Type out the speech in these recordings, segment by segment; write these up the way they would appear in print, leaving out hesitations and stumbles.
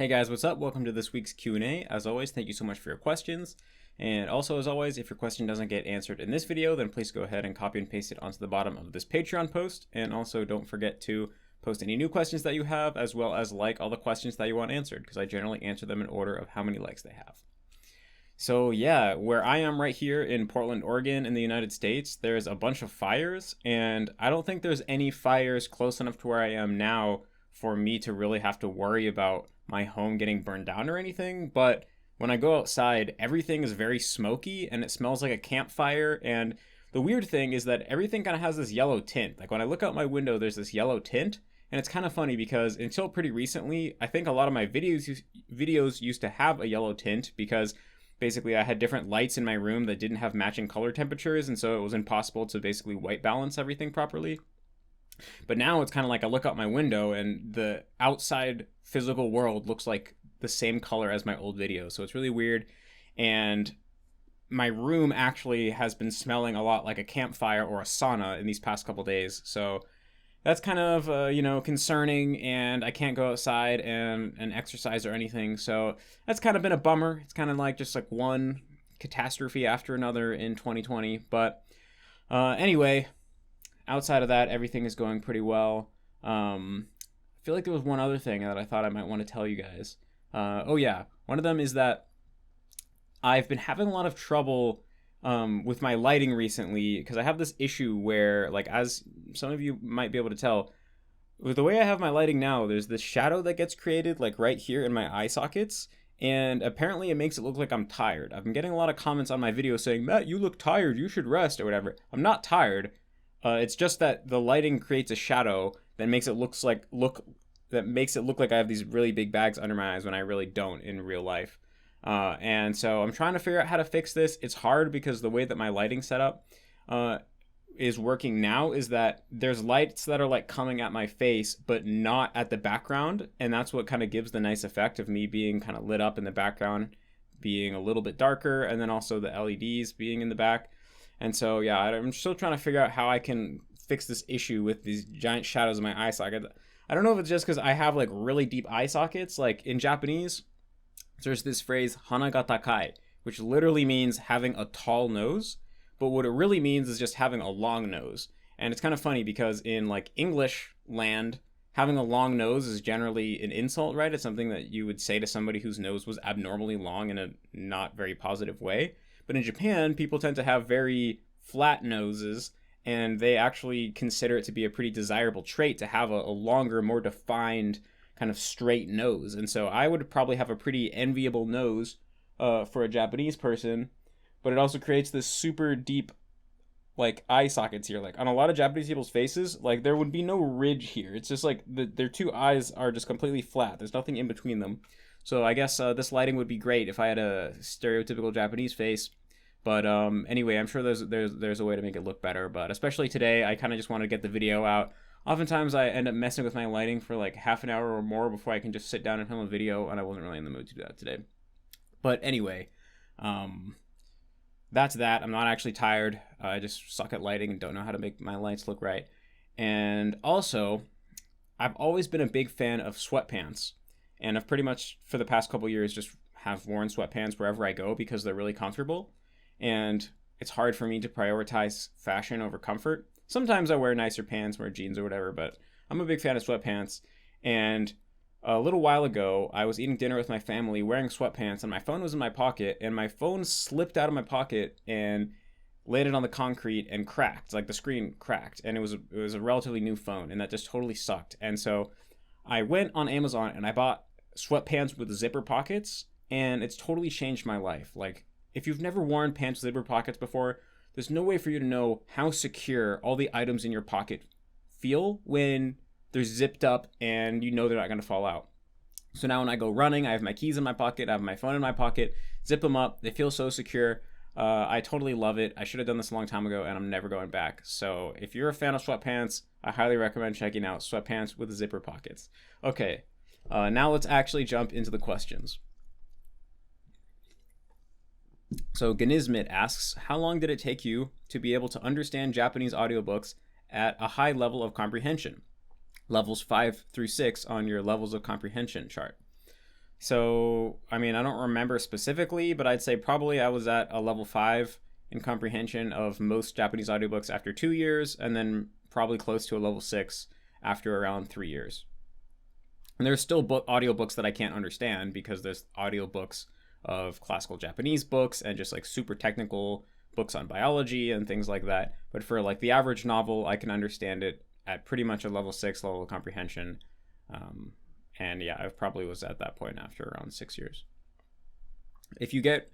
Hey guys, what's up? Welcome to this week's Q&A. As always, thank you so much for your questions. And also, as always, if your question doesn't get answered in this video, then please go ahead and copy and paste it onto the bottom of this Patreon post. And also, don't forget to post any new questions that you have, as well as like all the questions that you want answered, because I generally answer them in order of how many likes they have. So yeah, where I am right here in Portland, Oregon in the United States, there's a bunch of fires, and I don't think there's any fires close enough to where I am now for me to really have to worry about my home getting burned down or anything. But when I go outside, everything is very smoky and it smells like a campfire. And the weird thing is that everything kind of has this yellow tint. Like when I look out my window, there's this yellow tint. And it's kind of funny because until pretty recently, I think a lot of my videos used to have a yellow tint because basically I had different lights in my room that didn't have matching color temperatures. And so it was impossible to basically white balance everything properly. But now it's kind of like I look out my window and the outside physical world looks like the same color as my old videos. So it's really weird. And my room actually has been smelling a lot like a campfire or a sauna in these past couple days. So that's kind of, concerning, and I can't go outside and exercise or anything. So that's kind of been a bummer. It's kind of like just like one catastrophe after another in 2020. But anyway, outside of that, everything is going pretty well. I feel like there was one other thing that I thought I might want to tell you guys. Oh yeah, one of them is that I've been having a lot of trouble with my lighting recently because I have this issue where, like, as some of you might be able to tell, with the way I have my lighting now, there's this shadow that gets created like right here in my eye sockets. And apparently it makes it look like I'm tired. I've been getting a lot of comments on my video saying, Matt, you look tired, you should rest or whatever. I'm not tired. It's just that the lighting creates a shadow that makes it look like I have these really big bags under my eyes when I really don't in real life. And so I'm trying to figure out how to fix this. It's hard because the way that my lighting setup is working now is that there's lights that are like coming at my face but not at the background, and that's what kind of gives the nice effect of me being kind of lit up in the background being a little bit darker, and then also the LEDs being in the back. And so, yeah, I'm still trying to figure out how I can fix this issue with these giant shadows in my eye socket. I don't know if it's just because I have like really deep eye sockets. Like in Japanese, there's this phrase, hana ga takai, which literally means having a tall nose. But what it really means is just having a long nose. And it's kind of funny because in like English land, having a long nose is generally an insult, right? It's something that you would say to somebody whose nose was abnormally long in a not very positive way. But in Japan, people tend to have very flat noses, and they actually consider it to be a pretty desirable trait to have a longer, more defined kind of straight nose. And so I would probably have a pretty enviable nose for a Japanese person, but it also creates this super deep like eye sockets here. Like on a lot of Japanese people's faces, like there would be no ridge here. It's just like their two eyes are just completely flat. There's nothing in between them. So I guess this lighting would be great if I had a stereotypical Japanese face. But anyway, I'm sure there's a way to make it look better. But especially today, I kind of just want to get the video out. Oftentimes, I end up messing with my lighting for like half an hour or more before I can just sit down and film a video, and I wasn't really in the mood to do that today. But anyway, that's that. I'm not actually tired. I just suck at lighting and don't know how to make my lights look right. And also, I've always been a big fan of sweatpants. And I've pretty much, for the past couple years, just have worn sweatpants wherever I go because they're really comfortable. And it's hard for me to prioritize fashion over comfort. Sometimes I wear nicer pants, wear jeans or whatever, but I'm a big fan of sweatpants. And a little while ago, I was eating dinner with my family wearing sweatpants, and my phone was in my pocket, and my phone slipped out of my pocket and landed on the concrete and cracked. Like the screen cracked, and it was a relatively new phone, and that just totally sucked. And so I went on Amazon and I bought sweatpants with zipper pockets, and it's totally changed my life. Like, if you've never worn pants with zipper pockets before, there's no way for you to know how secure all the items in your pocket feel when they're zipped up and you know they're not going to fall out. So now when I go running, I have my keys in my pocket, I have my phone in my pocket, zip them up, they feel so secure. I totally love it. I should have done this a long time ago, and I'm never going back. So if you're a fan of sweatpants, I highly recommend checking out sweatpants with zipper pockets. Okay, now let's actually jump into the questions. So Ganizmit asks, how long did it take you to be able to understand Japanese audiobooks at a high level of comprehension? Levels 5 through 6 on your levels of comprehension chart. So, I mean, I don't remember specifically, but I'd say probably I was at a level 5 in comprehension of most Japanese audiobooks after 2 years, and then probably close to a level 6 after around 3 years. And there's still audiobooks that I can't understand because there's audiobooks of classical Japanese books and just like super technical books on biology and things like that. But for like the average novel, I can understand it at pretty much a level 6 level of comprehension. And yeah, I probably was at that point after around 6 years. If you get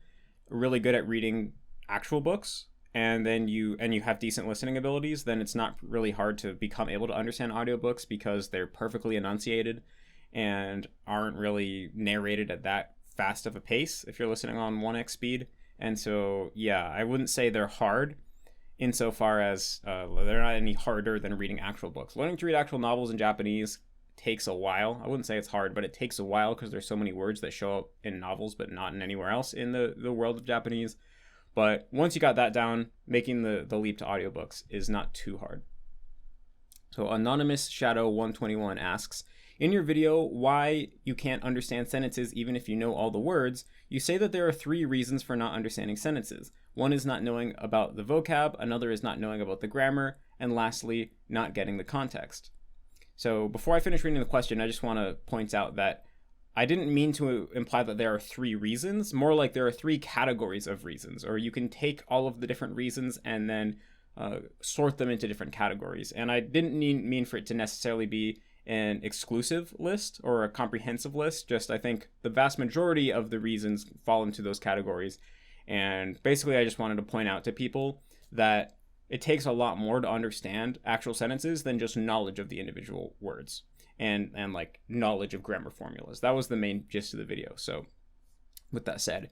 really good at reading actual books and then you have decent listening abilities, then it's not really hard to become able to understand audiobooks because they're perfectly enunciated and aren't really narrated at that fast of a pace if you're listening on 1x speed. And so, yeah, I wouldn't say they're hard insofar as they're not any harder than reading actual books. Learning to read actual novels in Japanese takes a while. I wouldn't say it's hard, but it takes a while because there's so many words that show up in novels but not in anywhere else in the world of Japanese. But once you got that down, making the leap to audiobooks is not too hard. So Anonymous Shadow 121 asks, in your video, why you can't understand sentences even if you know all the words, you say that there are 3 reasons for not understanding sentences. One is not knowing about the vocab, another is not knowing about the grammar, and lastly, not getting the context. So before I finish reading the question, I just want to point out that I didn't mean to imply that there are 3 reasons, more like there are 3 categories of reasons, or you can take all of the different reasons and then sort them into different categories. And I didn't mean for it to necessarily be an exclusive list or a comprehensive list, just I think the vast majority of the reasons fall into those categories. And basically I just wanted to point out to people that it takes a lot more to understand actual sentences than just knowledge of the individual words and like knowledge of grammar formulas. That was the main gist of the video. So with that said,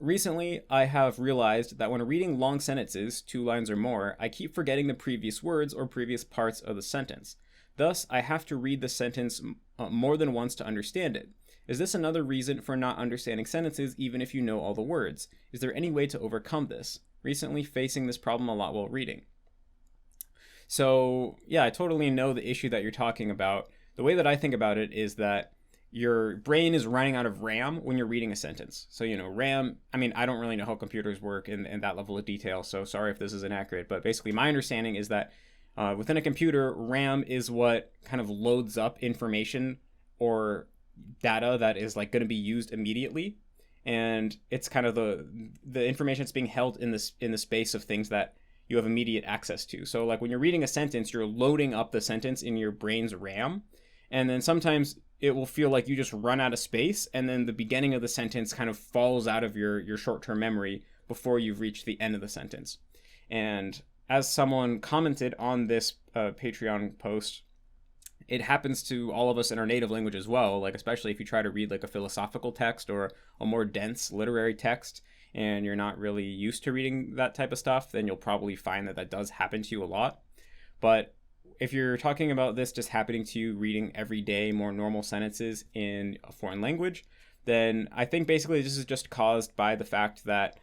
recently I have realized that when reading long sentences, 2 lines or more, I keep forgetting the previous words or previous parts of the sentence. Thus, I have to read the sentence more than once to understand it. Is this another reason for not understanding sentences even if you know all the words? Is there any way to overcome this? Recently facing this problem a lot while reading. So yeah, I totally know the issue that you're talking about. The way that I think about it is that your brain is running out of RAM when you're reading a sentence. So, RAM, I mean, I don't really know how computers work in that level of detail, so sorry if this is inaccurate, but basically my understanding is that within a computer, RAM is what kind of loads up information or data that is like going to be used immediately. And it's kind of the information that's being held in the space of things that you have immediate access to. So like when you're reading a sentence, you're loading up the sentence in your brain's RAM. And then sometimes it will feel like you just run out of space. And then the beginning of the sentence kind of falls out of your short-term memory before you've reached the end of the sentence. And as someone commented on this Patreon post, it happens to all of us in our native language as well, like especially if you try to read like a philosophical text or a more dense literary text and you're not really used to reading that type of stuff, then you'll probably find that does happen to you a lot. But if you're talking about this just happening to you reading everyday, more normal sentences in a foreign language, then I think basically this is just caused by the fact that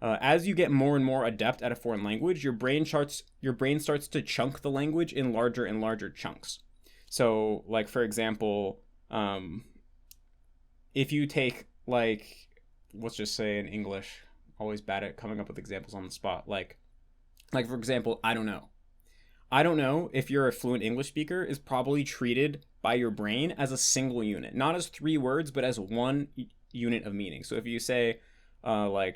as you get more and more adept at a foreign language, your brain starts to chunk the language in larger and larger chunks. So, like for example, if you take like, let's just say in English, always bad at coming up with examples on the spot. Like for example, I don't know. I don't know, if you're a fluent English speaker, is probably treated by your brain as a single unit, not as 3 words, but as 1 unit of meaning. So if you say I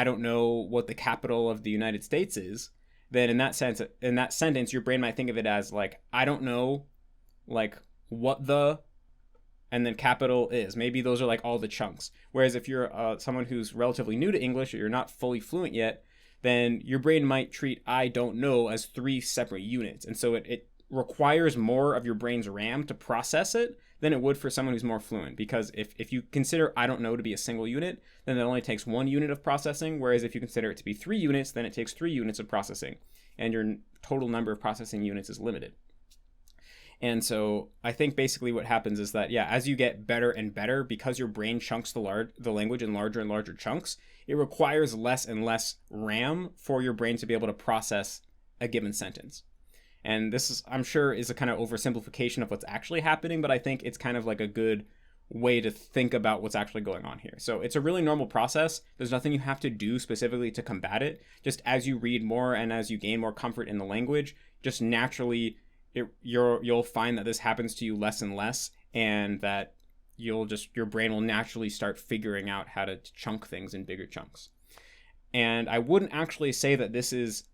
don't know what the capital of the United States is, then in that sentence, your brain might think of it as like, I don't know, like what the, and then capital is. Maybe those are like all the chunks. Whereas if you're someone who's relatively new to English or you're not fully fluent yet, then your brain might treat I don't know as 3 separate units. And so it requires more of your brain's RAM to process it than it would for someone who's more fluent. Because if you consider I don't know to be a single unit, then it only takes 1 unit of processing. Whereas if you consider it to be 3 units, then it takes 3 units of processing. And your total number of processing units is limited. And so I think basically what happens is that, yeah, as you get better and better, because your brain chunks the language in larger and larger chunks, it requires less and less RAM for your brain to be able to process a given sentence. And this is, I'm sure, is a kind of oversimplification of what's actually happening, but I think it's kind of like a good way to think about what's actually going on here. So it's a really normal process. There's nothing you have to do specifically to combat it. Just as you read more and as you gain more comfort in the language, just naturally you'll find that this happens to you less and less, and that your brain will naturally start figuring out how to chunk things in bigger chunks. And I wouldn't actually say that this is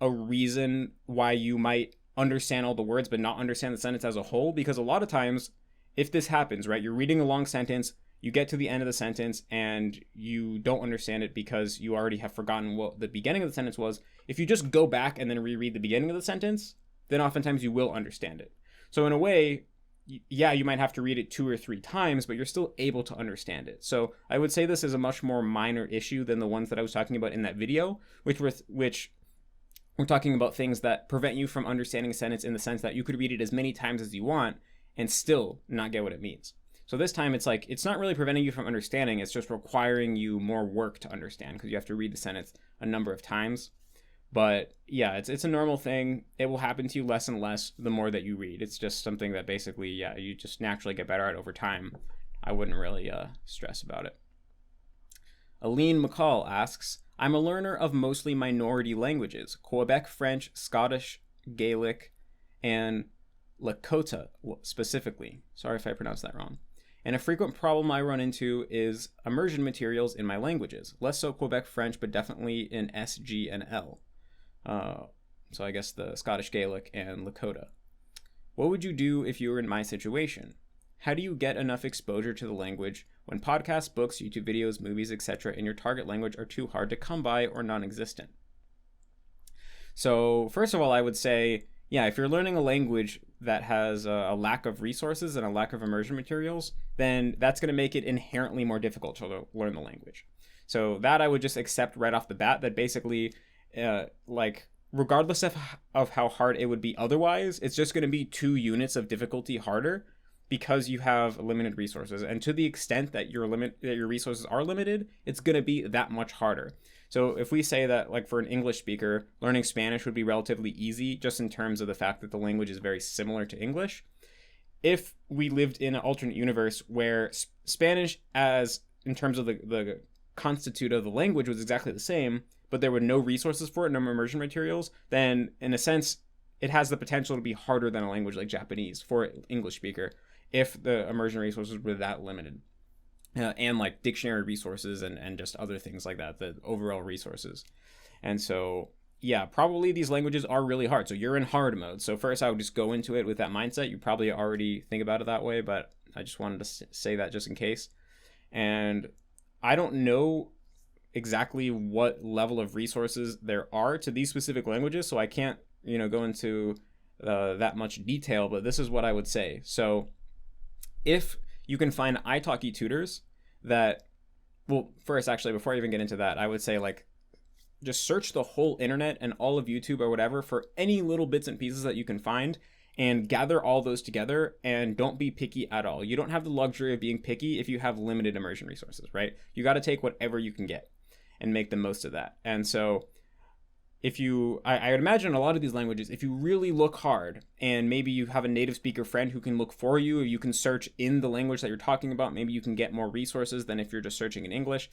a reason why you might understand all the words but not understand the sentence as a whole, because a lot of times if this happens, right, you're reading a long sentence, you get to the end of the sentence and you don't understand it because you already have forgotten what the beginning of the sentence was. If you just go back and then reread the beginning of the sentence, then oftentimes you will understand it. So in a way, yeah, you might have to read it 2 or 3 times, but you're still able to understand it. So I would say this is a much more minor issue than the ones that I was talking about in that video, which we're talking about things that prevent you from understanding a sentence in the sense that you could read it as many times as you want and still not get what it means. So this time it's like, it's not really preventing you from understanding, it's just requiring you more work to understand because you have to read the sentence a number of times. But yeah, it's a normal thing. It will happen to you less and less the more that you read. It's just something that basically, yeah, you just naturally get better at over time. I wouldn't really stress about it. Aline McCall asks, I'm a learner of mostly minority languages, Quebec French, Scottish, Gaelic, and Lakota specifically. Sorry if I pronounced that wrong. And a frequent problem I run into is immersion materials in my languages. Less so Quebec French, but definitely in S, G, and L. So I guess the Scottish Gaelic and Lakota. What would you do if you were in my situation? How do you get enough exposure to the language when podcasts, books, YouTube videos, movies, etc. in your target language are too hard to come by or non-existent? So first of all, I would say, yeah, if you're learning a language that has a lack of resources and a lack of immersion materials, then that's going to make it inherently more difficult to learn the language. So that I would just accept right off the bat, that basically, regardless of how hard it would be otherwise, it's just going to be 2 units of difficulty harder because you have limited resources. And to the extent that your resources are limited, it's going to be that much harder. So if we say that, like, for an English speaker, learning Spanish would be relatively easy just in terms of the fact that the language is very similar to English. If we lived in an alternate universe where Spanish, as in terms of the constitute of the language, was exactly the same, but there were no resources for it, no immersion materials, then in a sense, it has the potential to be harder than a language like Japanese for an English speaker if the immersion resources were that limited. And like dictionary resources and just other things like that, the overall resources. And so, yeah, probably these languages are really hard. So you're in hard mode. So first I would just go into it with that mindset. You probably already think about it that way, but I just wanted to say that just in case. And I don't know exactly what level of resources there are to these specific languages, so I can't, go into that much detail, but this is what I would say. So if you can find italki tutors that, well, first, actually, before I even get into that, I would say, like, just search the whole internet and all of YouTube or whatever for any little bits and pieces that you can find and gather all those together, and don't be picky at all. You don't have the luxury of being picky if you have limited immersion resources, right? You got to take whatever you can get and make the most of that. And so I would imagine a lot of these languages, if you really look hard and maybe you have a native speaker friend who can look for you, or you can search in the language that you're talking about, maybe you can get more resources than if you're just searching in English.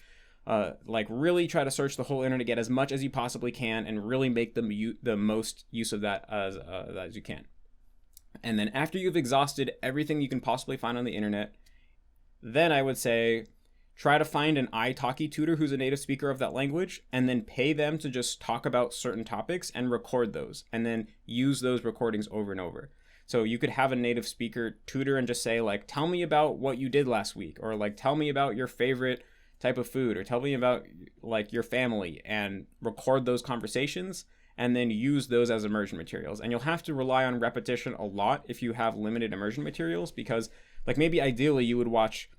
Really try to search the whole internet, get as much as you possibly can, and really make the most use of that as you can. And then after you've exhausted everything you can possibly find on the internet, then I would say, try to find an italki tutor who's a native speaker of that language, and then pay them to just talk about certain topics and record those, and then use those recordings over and over. So you could have a native speaker tutor and just say, like, tell me about what you did last week, or like, tell me about your favorite type of food, or tell me about like your family, and record those conversations and then use those as immersion materials. And you'll have to rely on repetition a lot if you have limited immersion materials, because like maybe ideally you would watch,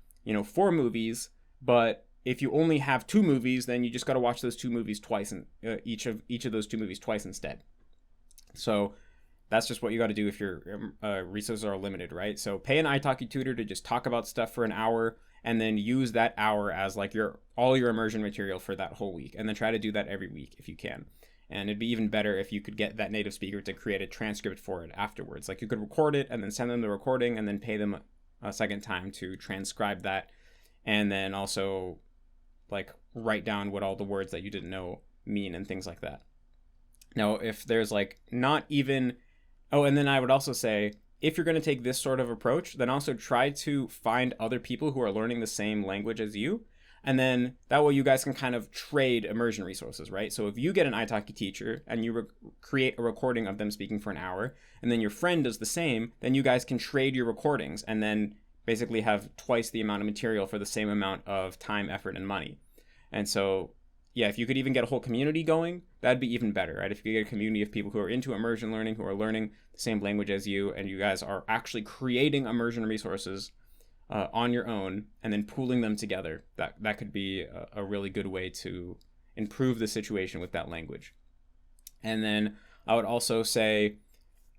4 movies, but if you only have 2 movies, then you just got to watch those 2 movies twice, and each of those 2 movies twice instead. So that's just what you got to do if your resources are limited, right? So pay an italki tutor to just talk about stuff for an hour, and then use that hour as like all your immersion material for that whole week, and then try to do that every week if you can. And it'd be even better if you could get that native speaker to create a transcript for it afterwards. Like you could record it and then send them the recording and then pay them a second time to transcribe that. And then also like write down what all the words that you didn't know mean and things like that. Now, if there's like not even, oh, and then I would also say, if you're going to take this sort of approach, then also try to find other people who are learning the same language as you. And then that way you guys can kind of trade immersion resources, right? So if you get an italki teacher and you create a recording of them speaking for an hour, and then your friend does the same, then you guys can trade your recordings and then basically have twice the amount of material for the same amount of time, effort, and money. And so, yeah, if you could even get a whole community going, that'd be even better, right? If you could get a community of people who are into immersion learning, who are learning the same language as you, and you guys are actually creating immersion resources on your own and then pooling them together, that could be a really good way to improve the situation with that language. And then I would also say,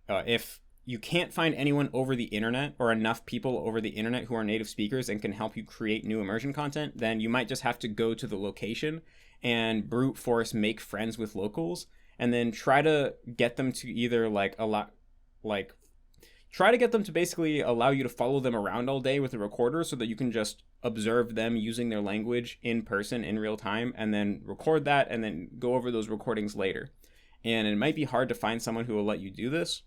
if you can't find anyone over the internet or enough people over the internet who are native speakers and can help you create new immersion content, then you might just have to go to the location and brute force make friends with locals, and then try to get them to either try to get them to basically allow you to follow them around all day with a recorder so that you can just observe them using their language in person in real time, and then record that and then go over those recordings later. And it might be hard to find someone who will let you do this,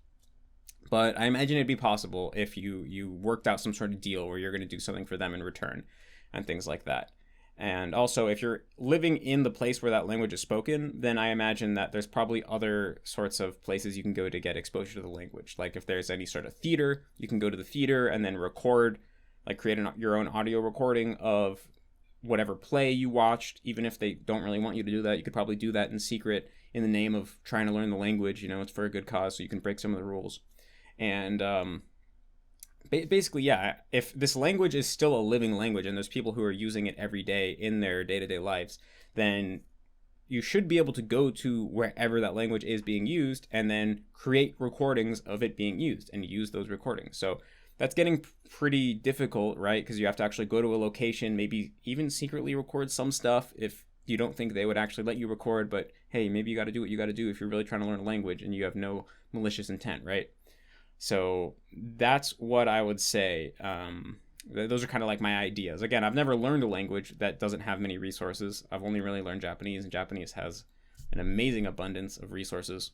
but I imagine it'd be possible if you worked out some sort of deal where you're going to do something for them in return and things like that. And also, if you're living in the place where that language is spoken, then I imagine that there's probably other sorts of places you can go to get exposure to the language. Like if there's any sort of theater, you can go to the theater and then record, like create your own audio recording of whatever play you watched. Even if they don't really want you to do that, you could probably do that in secret in the name of trying to learn the language. You know, it's for a good cause, so you can break some of the rules. And basically, yeah, if this language is still a living language and there's people who are using it every day in their day-to-day lives, then you should be able to go to wherever that language is being used and then create recordings of it being used and use those recordings. So that's getting pretty difficult, right? Because you have to actually go to a location, maybe even secretly record some stuff if you don't think they would actually let you record. But hey, maybe you got to do what you got to do if you're really trying to learn a language and you have no malicious intent, right? So that's what I would say. Those are kind of like my ideas. Again, I've never learned a language that doesn't have many resources. I've only really learned Japanese, and Japanese has an amazing abundance of resources.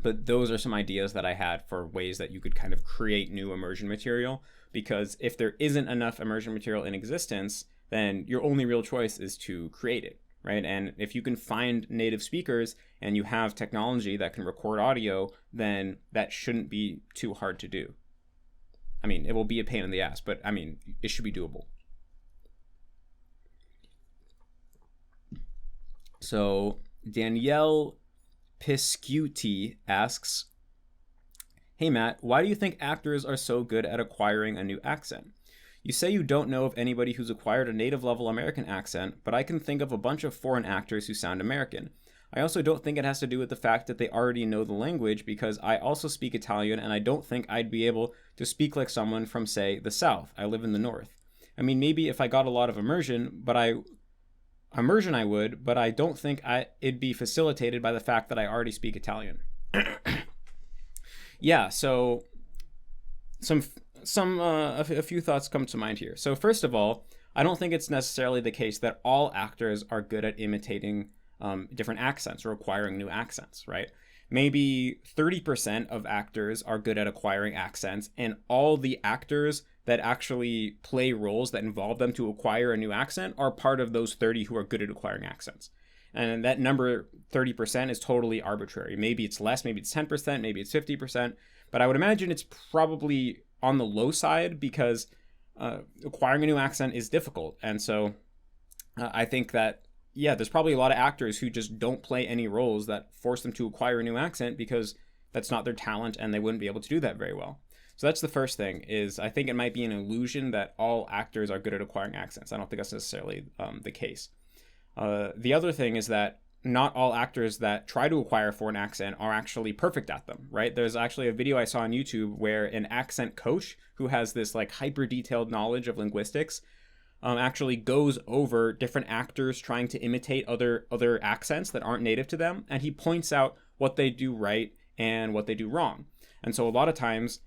But those are some ideas that I had for ways that you could kind of create new immersion material, because if there isn't enough immersion material in existence, then your only real choice is to create it, right? And if you can find native speakers and you have technology that can record audio, then that shouldn't be too hard to do. I mean, it will be a pain in the ass, but I mean, it should be doable. So Danielle Piscuti asks, "Hey Matt, why do you think actors are so good at acquiring a new accent? You say you don't know of anybody who's acquired a native level American accent, but I can think of a bunch of foreign actors who sound American. I also don't think it has to do with the fact that they already know the language, because I also speak Italian and I don't think I'd be able to speak like someone from, say, the South. I live in the North. I mean, maybe if I got a lot of immersion, I would, but I don't think it'd be facilitated by the fact that I already speak Italian." Yeah, so a few thoughts come to mind here. So first of all, I don't think it's necessarily the case that all actors are good at imitating different accents or acquiring new accents, right? Maybe 30% of actors are good at acquiring accents, and all the actors that actually play roles that involve them to acquire a new accent are part of those 30 who are good at acquiring accents. And that number 30% is totally arbitrary. Maybe it's less, maybe it's 10%, maybe it's 50%, but I would imagine it's probably on the low side, because acquiring a new accent is difficult. And so I think that, yeah, there's probably a lot of actors who just don't play any roles that force them to acquire a new accent because that's not their talent and they wouldn't be able to do that very well. So that's the first thing, is I think it might be an illusion that all actors are good at acquiring accents. I don't think that's necessarily the case. The other thing is that not all actors that try to acquire a foreign accent are actually perfect at them, right? There's actually a video I saw on YouTube where an accent coach who has this like hyper detailed knowledge of linguistics actually goes over different actors trying to imitate other accents that aren't native to them, and he points out what they do right and what they do wrong. And so a lot of times,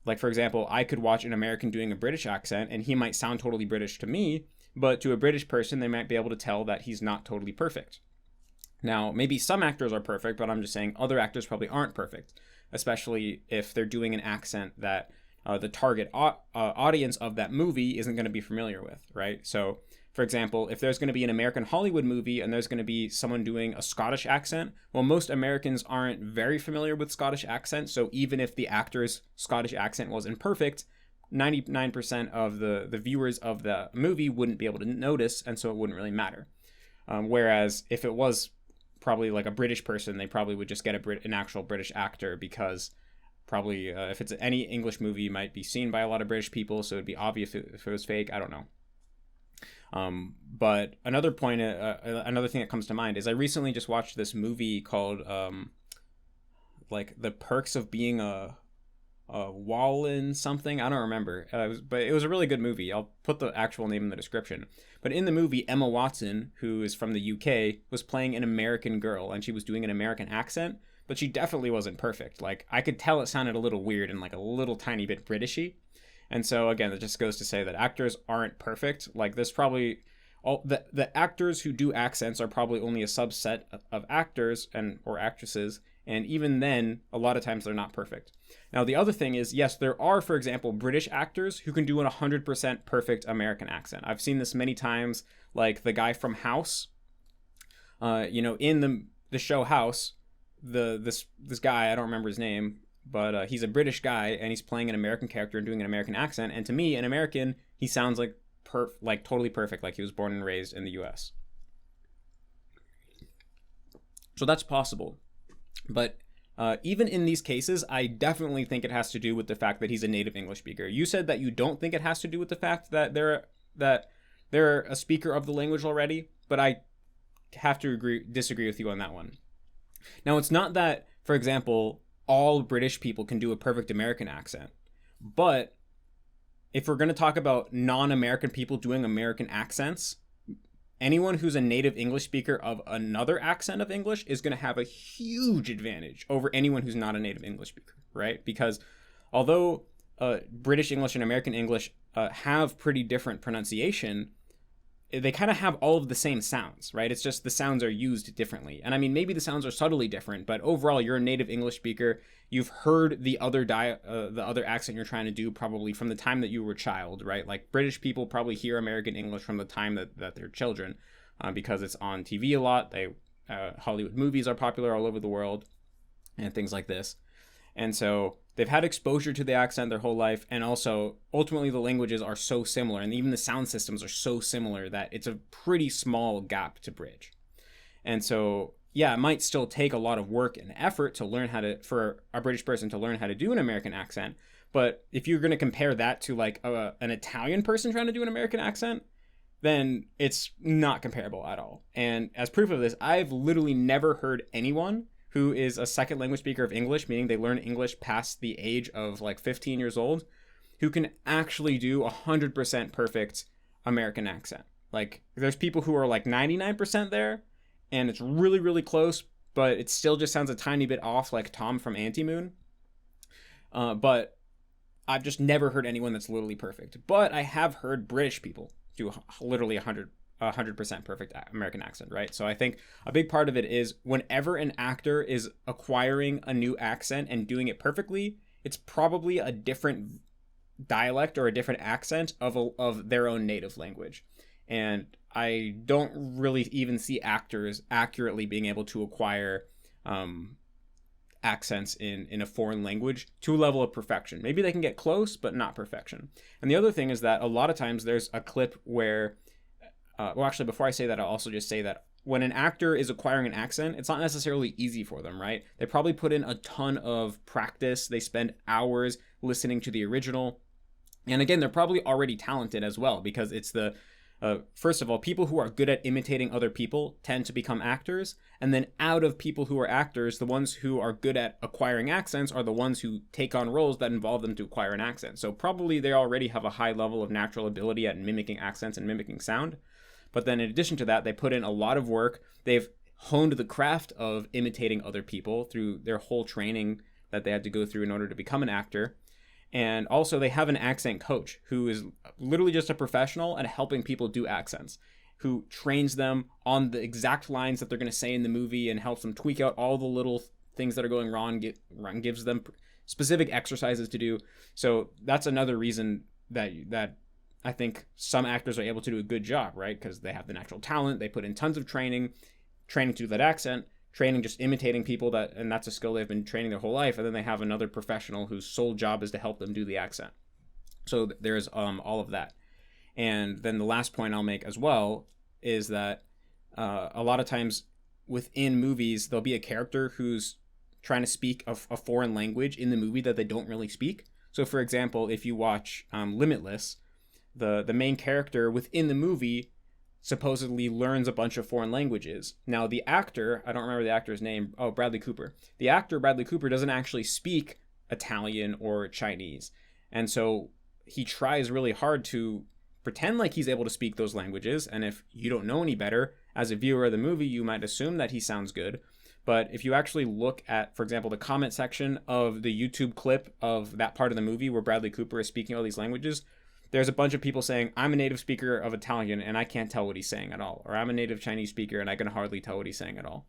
like for example, I could watch an American doing a British accent and he might sound totally British to me, but to a British person, they might be able to tell that he's not totally perfect. Now, maybe some actors are perfect, but I'm just saying other actors probably aren't perfect, especially if they're doing an accent that the target audience of that movie isn't going to be familiar with, right? So, for example, if there's going to be an American Hollywood movie and there's going to be someone doing a Scottish accent, well, most Americans aren't very familiar with Scottish accents, so even if the actor's Scottish accent wasn't perfect, 99% of the viewers of the movie wouldn't be able to notice, and so it wouldn't really matter. Whereas if it was probably like a British person, they probably would just get an actual British actor, because probably if it's any English movie, might be seen by a lot of British people, so it'd be obvious if it was fake. I don't know. But another point, another thing that comes to mind is I recently just watched this movie called like The Perks of Being a Wallen something. I don't remember. But it was a really good movie. I'll put the actual name in the description. But in the movie, Emma Watson, who is from the UK, was playing an American girl, and she was doing an American accent, but she definitely wasn't perfect. Like, I could tell it sounded a little weird and like a little tiny bit Britishy. And so again, it just goes to say that actors aren't perfect. Like, there's probably the actors who do accents are probably only a subset of actors or actresses, and even then, a lot of times they're not perfect. Now, the other thing is, yes, there are, for example, British actors who can do an 100% perfect American accent. I've seen this many times, like the guy from House. In the show House, this guy, I don't remember his name, but he's a British guy, and he's playing an American character and doing an American accent. And to me, an American, he sounds like totally perfect, like he was born and raised in the U.S. So that's possible. But even in these cases, I definitely think it has to do with the fact that he's a native English speaker. You said that you don't think it has to do with the fact that they're a speaker of the language already, but I have to disagree with you on that one. Now, it's not that, for example, all British people can do a perfect American accent, but if we're going to talk about non-American people doing American accents, anyone who's a native English speaker of another accent of English is going to have a huge advantage over anyone who's not a native English speaker, right? Because although British English and American English have pretty different pronunciation, they kind of have all of the same sounds, right? It's just the sounds are used differently. And I mean, maybe the sounds are subtly different, but overall, you're a native English speaker. You've heard the other accent you're trying to do probably from the time that you were a child, right? Like British people probably hear American English from the time that they're children, because it's on TV a lot. Hollywood movies are popular all over the world and things like this. And so they've had exposure to the accent their whole life, and also ultimately the languages are so similar, and even the sound systems are so similar that it's a pretty small gap to bridge. And so, yeah, it might still take a lot of work and effort for a British person to learn how to do an American accent, but if you're going to compare that to like an Italian person trying to do an American accent, then it's not comparable at all. And as proof of this, I've literally never heard anyone who is a second language speaker of English, meaning they learn English past the age of like 15 years old, who can actually do 100% perfect American accent. Like, there's people who are like 99% there, and it's really, really close, but it still just sounds a tiny bit off, like Tom from Anti-Moon. But I've just never heard anyone that's literally perfect. But I have heard British people do literally 100% perfect American accent, right? So I think a big part of it is whenever an actor is acquiring a new accent and doing it perfectly, it's probably a different dialect or a different accent of their own native language. And I don't really even see actors accurately being able to acquire accents in a foreign language to a level of perfection. Maybe they can get close, but not perfection. And the other thing is that a lot of times there's a clip where actually, before I say that, I'll also just say that when an actor is acquiring an accent, it's not necessarily easy for them, right? They probably put in a ton of practice. They spend hours listening to the original. And again, they're probably already talented as well, because it's First of all, people who are good at imitating other people tend to become actors. And then out of people who are actors, the ones who are good at acquiring accents are the ones who take on roles that involve them to acquire an accent. So probably they already have a high level of natural ability at mimicking accents and mimicking sound. But then in addition to that, they put in a lot of work. They've honed the craft of imitating other people through their whole training that they had to go through in order to become an actor. And also they have an accent coach who is literally just a professional at helping people do accents, who trains them on the exact lines that they're going to say in the movie and helps them tweak out all the little things that are going wrong, gives them specific exercises to do. So that's another reason that I think some actors are able to do a good job, right? Because they have the natural talent, they put in tons of training to do that accent, training just imitating people, and that's a skill they've been training their whole life. And then they have another professional whose sole job is to help them do the accent. So there's all of that. And then the last point I'll make as well is that a lot of times within movies, there'll be a character who's trying to speak a foreign language in the movie that they don't really speak. So for example, if you watch Limitless, the main character within the movie supposedly learns a bunch of foreign languages. Now the actor, I don't remember the actor's name, Bradley Cooper. The actor, Bradley Cooper, doesn't actually speak Italian or Chinese. And so he tries really hard to pretend like he's able to speak those languages. And if you don't know any better, as a viewer of the movie, you might assume that he sounds good. But if you actually look at, for example, the comment section of the YouTube clip of that part of the movie where Bradley Cooper is speaking all these languages, there's a bunch of people saying, I'm a native speaker of Italian and I can't tell what he's saying at all. Or I'm a native Chinese speaker and I can hardly tell what he's saying at all.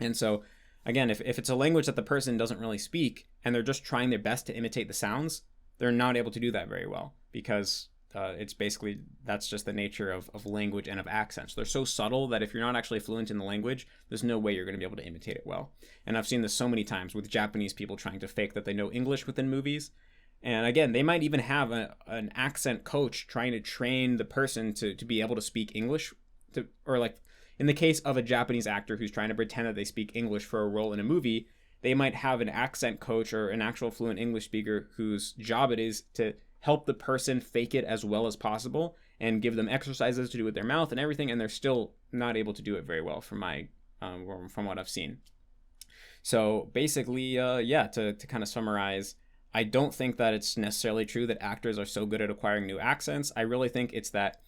And so, again, if it's a language that the person doesn't really speak and they're just trying their best to imitate the sounds, they're not able to do that very well because it's basically, that's just the nature of language and of accents. They're so subtle that if you're not actually fluent in the language, there's no way you're going to be able to imitate it well. And I've seen this so many times with Japanese people trying to fake that they know English within movies. And again, they might even have an accent coach trying to train the person to be able to speak English, or like in the case of a Japanese actor who's trying to pretend that they speak English for a role in a movie, they might have an accent coach or an actual fluent English speaker whose job it is to help the person fake it as well as possible and give them exercises to do with their mouth and everything, and they're still not able to do it very well from what I've seen. So basically, to kind of summarize, I don't think that it's necessarily true that actors are so good at acquiring new accents. I really think it's that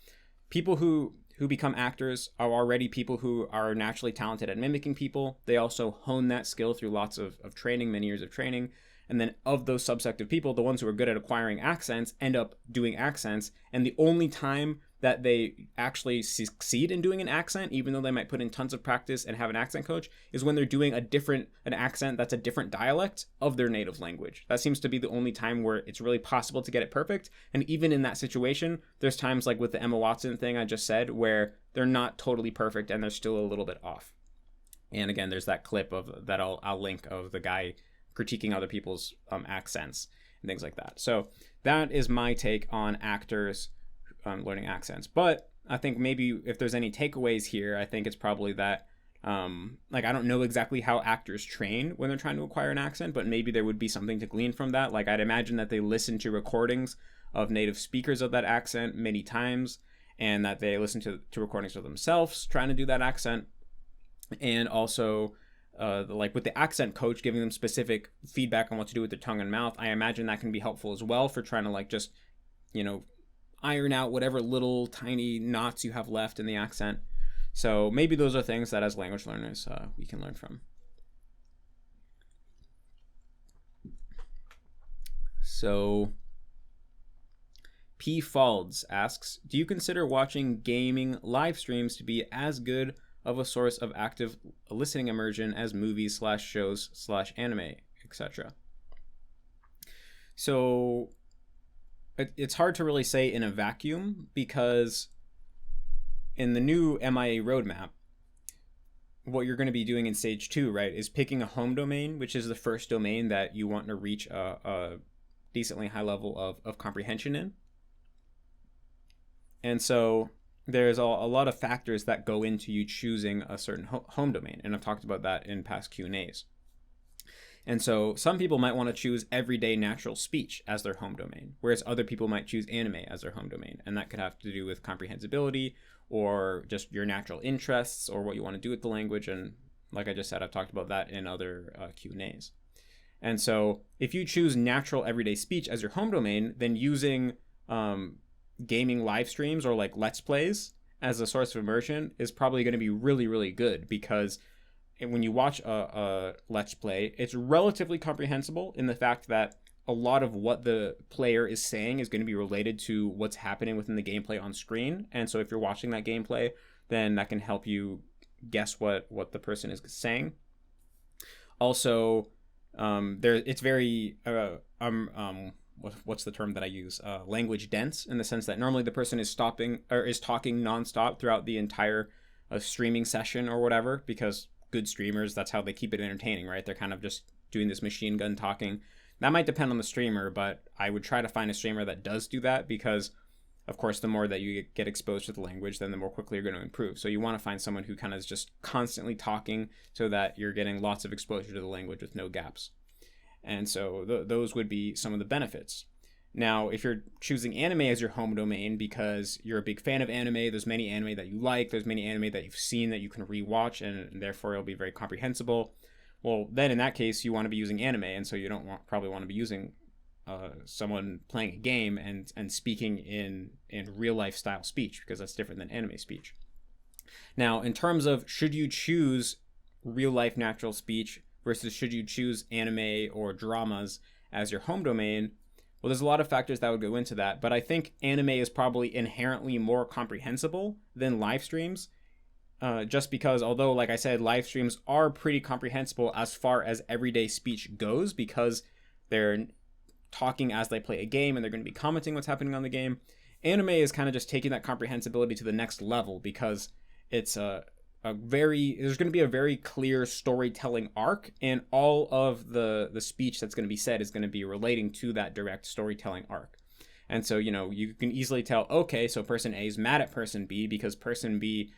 people who become actors are already people who are naturally talented at mimicking people. They also hone that skill through lots of training, many years of training. And then of those subsect of people, the ones who are good at acquiring accents end up doing accents. And the only time that they actually succeed in doing an accent, even though they might put in tons of practice and have an accent coach, is when they're doing an accent that's a different dialect of their native language. That seems to be the only time where it's really possible to get it perfect. And even in that situation, there's times like with the Emma Watson thing I just said, where they're not totally perfect and they're still a little bit off. And again, there's that clip of that I'll link of the guy critiquing other people's accents and things like that. So that is my take on actors learning accents. But I think maybe if there's any takeaways here, I think it's probably that I don't know exactly how actors train when they're trying to acquire an accent, but maybe there would be something to glean from that. Like I'd imagine that they listen to recordings of native speakers of that accent many times, and that they listen to recordings of themselves trying to do that accent. And also like with the accent coach giving them specific feedback on what to do with their tongue and mouth, I imagine that can be helpful as well for trying to like just, iron out whatever little tiny knots you have left in the accent. So maybe those are things that as language learners we can learn from. So P. Falds asks, do you consider watching gaming live streams to be as good of a source of active listening immersion as movies / shows / anime, etc.? So it's hard to really say in a vacuum, because in the new MIA roadmap, what you're going to be doing in stage 2, right, is picking a home domain, which is the first domain that you want to reach a decently high level of comprehension in. And so there's a lot of factors that go into you choosing a certain home domain, and I've talked about that in past Q&As. And so some people might want to choose everyday natural speech as their home domain, whereas other people might choose anime as their home domain. And that could have to do with comprehensibility or just your natural interests or what you want to do with the language. And like I just said, I've talked about that in other Q&As. And so if you choose natural everyday speech as your home domain, then using gaming live streams or like Let's Plays as a source of immersion is probably going to be really, really good, because when you watch a Let's Play, it's relatively comprehensible in the fact that a lot of what the player is saying is going to be related to what's happening within the gameplay on screen. And so if you're watching that gameplay, then that can help you guess what the person is saying. Also, it's very what's the term that I use? Language dense, in the sense that normally the person is talking nonstop throughout the entire streaming session or whatever, because good streamers, that's how they keep it entertaining, right? They're kind of just doing this machine gun talking. That might depend on the streamer, but I would try to find a streamer that does do that, because of course, the more that you get exposed to the language, then the more quickly you're going to improve. So you want to find someone who kind of is just constantly talking so that you're getting lots of exposure to the language with no gaps. And so those would be some of the benefits. Now, if you're choosing anime as your home domain because you're a big fan of anime, there's many anime that you like, there's many anime that you've seen that you can rewatch, and therefore it'll be very comprehensible. Well, then in that case, you want to be using anime, and so you don't probably want to be using someone playing a game and speaking in real life style speech, because that's different than anime speech. Now, in terms of should you choose real life natural speech versus should you choose anime or dramas as your home domain, well, there's a lot of factors that would go into that, but I think anime is probably inherently more comprehensible than live streams, just because, although, like I said, live streams are pretty comprehensible as far as everyday speech goes, because they're talking as they play a game and they're going to be commenting what's happening on the game. Anime is kind of just taking that comprehensibility to the next level, because it's there's going to be a very clear storytelling arc, and all of the speech that's going to be said is going to be relating to that direct storytelling arc. And so, you can easily tell, okay, so person A is mad at person B because person B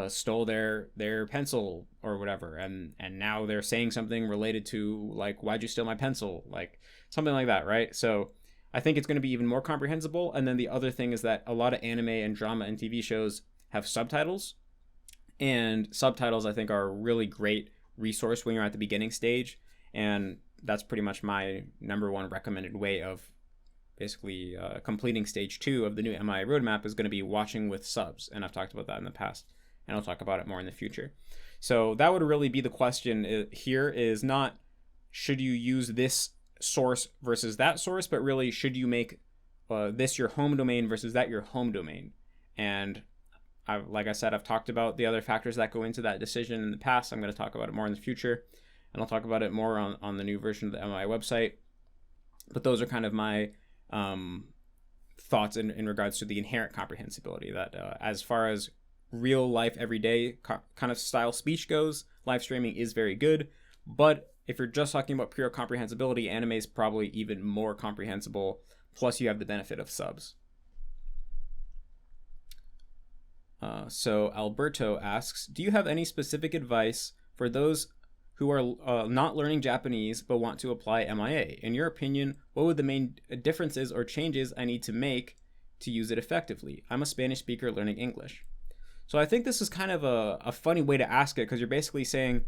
stole their pencil or whatever, and now they're saying something related to, like, why'd you steal my pencil, like something like that, right? So I think it's going to be even more comprehensible. And then the other thing is that a lot of anime and drama and TV shows have subtitles, and subtitles I think are a really great resource when you're at the beginning stage, and that's pretty much my number one recommended way of basically completing stage 2 of the new MIA roadmap is going to be watching with subs, and I've talked about that in the past, and I'll talk about it more in the future. So that would really be the question here, is not should you use this source versus that source, but really should you make this your home domain versus that your home domain. And like I said, I've talked about the other factors that go into that decision in the past. I'm going to talk about it more in the future, and I'll talk about it more on the new version of the MIA website. But those are kind of my thoughts in regards to the inherent comprehensibility, that as far as real life everyday kind of style speech goes, live streaming is very good. But if you're just talking about pure comprehensibility, anime is probably even more comprehensible, plus you have the benefit of subs. So Alberto asks, do you have any specific advice for those who are not learning Japanese but want to apply MIA? In your opinion, what would the main differences or changes I need to make to use it effectively? I'm a Spanish speaker learning English. So I think this is kind of a funny way to ask it, because you're basically saying,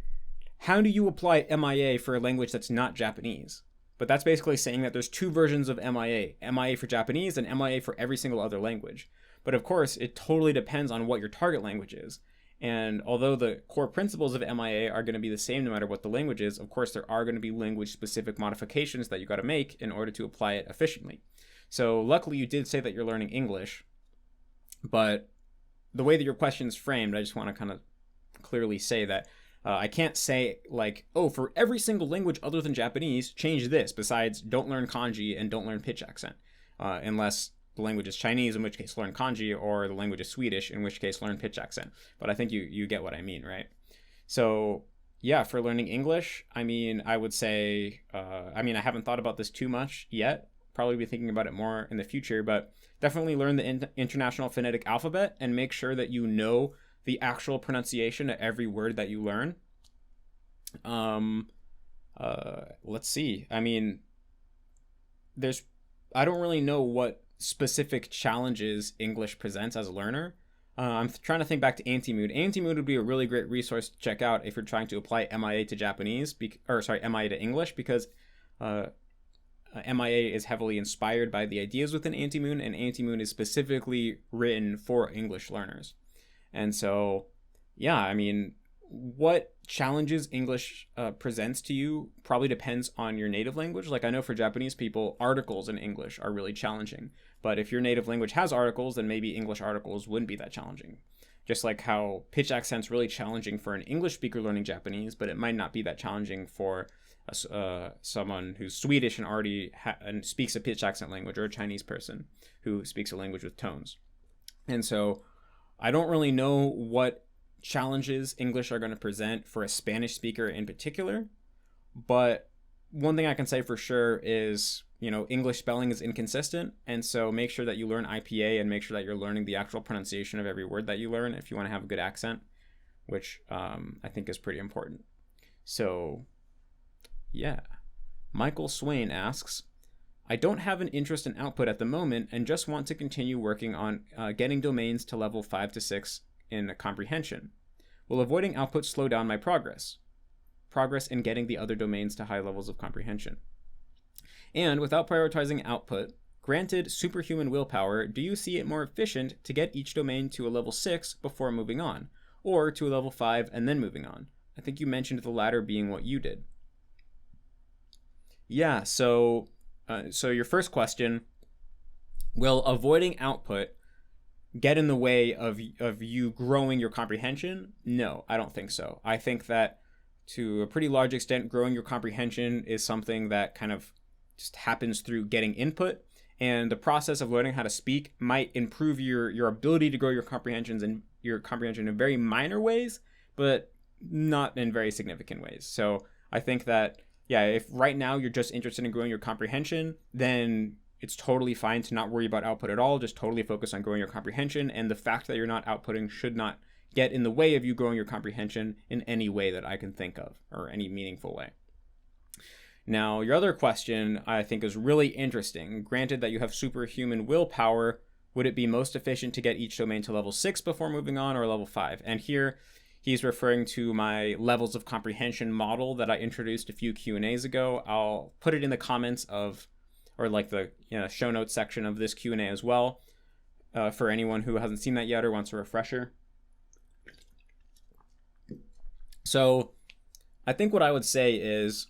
how do you apply MIA for a language that's not Japanese? But that's basically saying that there's two versions of MIA, MIA for Japanese and MIA for every single other language. But of course, it totally depends on what your target language is. And although the core principles of MIA are going to be the same no matter what the language is, of course, there are going to be language-specific modifications that you got to make in order to apply it efficiently. So luckily, you did say that you're learning English, but the way that your question is framed, I just want to kind of clearly say that I can't say, like, oh, for every single language other than Japanese, change this, besides don't learn kanji and don't learn pitch accent, unless the language is Chinese, in which case learn kanji, or the language is Swedish, in which case learn pitch accent. But I think you get what I mean, right? So yeah, for learning English, I mean, I would say, I haven't thought about this too much yet, probably be thinking about it more in the future, but definitely learn the International Phonetic Alphabet and make sure that you know the actual pronunciation of every word that you learn. Let's see. I mean, I don't really know what specific challenges English presents as a learner. I'm trying to think back to Antimood. Antimood would be a really great resource to check out if you're trying to apply MIA to Japanese, MIA to English, because MIA is heavily inspired by the ideas within Antimoon, and Antimoon is specifically written for English learners. And so, yeah, I mean, what challenges English presents to you probably depends on your native language. Like, I know for Japanese people, articles in English are really challenging. But if your native language has articles, then maybe English articles wouldn't be that challenging. Just like how pitch accent's really challenging for an English speaker learning Japanese, but it might not be that challenging for someone who's Swedish and already and speaks a pitch accent language, or a Chinese person who speaks a language with tones. And so I don't really know what challenges English are going to present for a Spanish speaker in particular, but one thing I can say for sure is, English spelling is inconsistent, and so make sure that you learn IPA and make sure that you're learning the actual pronunciation of every word that you learn if you want to have a good accent, which I think is pretty important. So, yeah. Michael Swain asks, I don't have an interest in output at the moment and just want to continue working on getting domains to level 5 to 6 in comprehension. Will avoiding output slow down my progress in getting the other domains to high levels of comprehension? And without prioritizing output, granted superhuman willpower, do you see it more efficient to get each domain to a level 6 before moving on, or to a level 5 and then moving on? I think you mentioned the latter being what you did. Yeah, so your first question, will avoiding output get in the way of you growing your comprehension? No, I don't think so. I think that to a pretty large extent, growing your comprehension is something that kind of just happens through getting input, and the process of learning how to speak might improve your ability to grow your comprehension in very minor ways, but not in very significant ways. So I think that, yeah, if right now you're just interested in growing your comprehension, then it's totally fine to not worry about output at all. Just totally focus on growing your comprehension, and the fact that you're not outputting should not get in the way of you growing your comprehension in any way that I can think of, or any meaningful way. Now, your other question I think is really interesting. Granted that you have superhuman willpower, would it be most efficient to get each domain to level 6 before moving on, or level 5? And here he's referring to my levels of comprehension model that I introduced a few Q&As ago. I'll put it in the comments or like the show notes section of this Q&A as well, for anyone who hasn't seen that yet or wants a refresher. So I think what I would say is